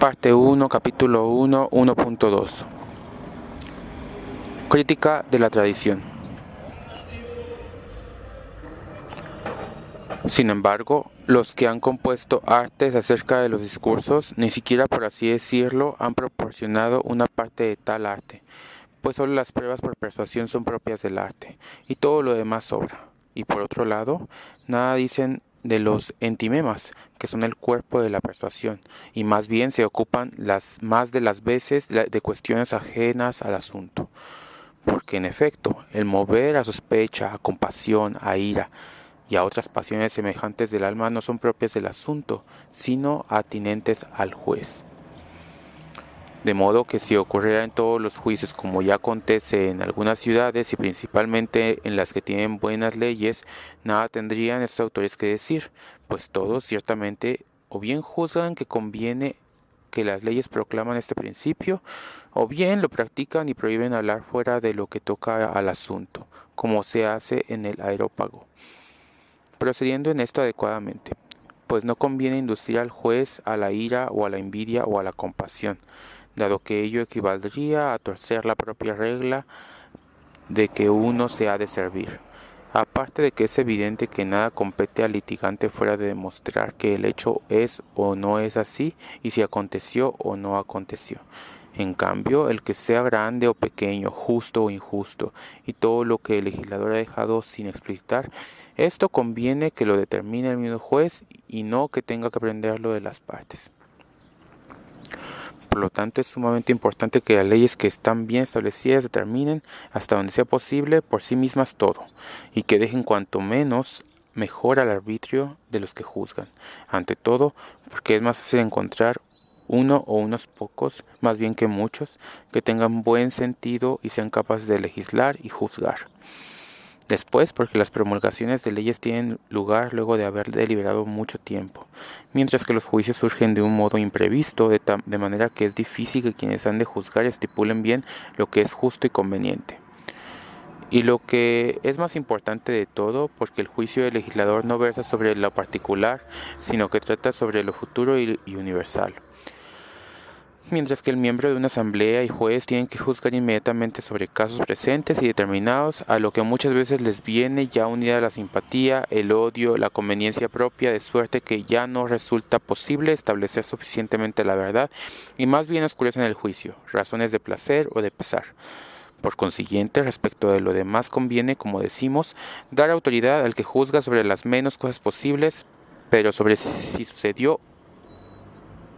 Parte 1, capítulo 1, 1.2. Crítica de la tradición. Sin embargo, los que han compuesto artes acerca de los discursos, ni siquiera por así decirlo, han proporcionado una parte de tal arte, pues solo las pruebas por persuasión son propias del arte, y todo lo demás sobra. Y por otro lado, nada dicen de los entimemas, que son el cuerpo de la persuasión, y más bien se ocupan más de las veces de cuestiones ajenas al asunto. Porque en efecto, el mover a sospecha, a compasión, a ira y a otras pasiones semejantes del alma no son propias del asunto, sino atinentes al juez. De modo que si ocurriera en todos los juicios, como ya acontece en algunas ciudades y principalmente en las que tienen buenas leyes, nada tendrían estos autores que decir, pues todos ciertamente o bien juzgan que conviene que las leyes proclaman este principio, o bien lo practican y prohíben hablar fuera de lo que toca al asunto, como se hace en el areópago. Procediendo en esto adecuadamente, pues no conviene inducir al juez a la ira o a la envidia o a la compasión, dado que ello equivaldría a torcer la propia regla de que uno se ha de servir. Aparte de que es evidente que nada compete al litigante fuera de demostrar que el hecho es o no es así y si aconteció o no aconteció. En cambio, el que sea grande o pequeño, justo o injusto, y todo lo que el legislador ha dejado sin explicitar, esto conviene que lo determine el mismo juez y no que tenga que aprenderlo de las partes. Por lo tanto, es sumamente importante que las leyes que están bien establecidas determinen, hasta donde sea posible, por sí mismas todo, y que dejen cuanto menos mejor al arbitrio de los que juzgan. Ante todo, porque es más fácil encontrar uno o unos pocos, más bien que muchos, que tengan buen sentido y sean capaces de legislar y juzgar. Después, porque las promulgaciones de leyes tienen lugar luego de haber deliberado mucho tiempo, mientras que los juicios surgen de un modo imprevisto, de manera que es difícil que quienes han de juzgar estipulen bien lo que es justo y conveniente. Y lo que es más importante de todo, porque el juicio del legislador no versa sobre lo particular, sino que trata sobre lo futuro y universal. Mientras que el miembro de una asamblea y juez tienen que juzgar inmediatamente sobre casos presentes y determinados, a lo que muchas veces les viene ya unida la simpatía, el odio, la conveniencia propia, de suerte que ya no resulta posible establecer suficientemente la verdad y más bien oscurecen el juicio, razones de placer o de pesar. Por consiguiente, respecto de lo demás conviene, como decimos, dar autoridad al que juzga sobre las menos cosas posibles, pero sobre si sucedió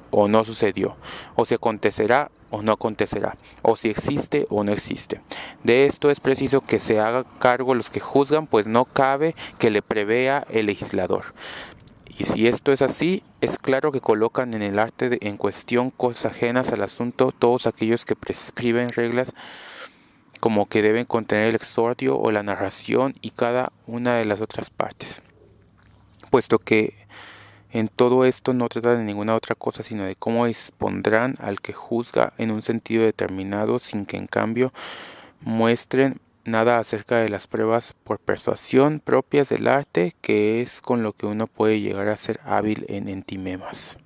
o no sucedió, o si acontecerá o no acontecerá, o si existe o no existe. De esto es preciso que se haga cargo los que juzgan, pues no cabe que le prevea el legislador. Y si esto es así, es claro que colocan en el arte en cuestión cosas ajenas al asunto todos aquellos que prescriben reglas como que deben contener el exordio o la narración y cada una de las otras partes, puesto que en todo esto no trata de ninguna otra cosa, sino de cómo expondrán al que juzga en un sentido determinado, sin que en cambio muestren nada acerca de las pruebas por persuasión propias del arte, que es con lo que uno puede llegar a ser hábil en entimemas.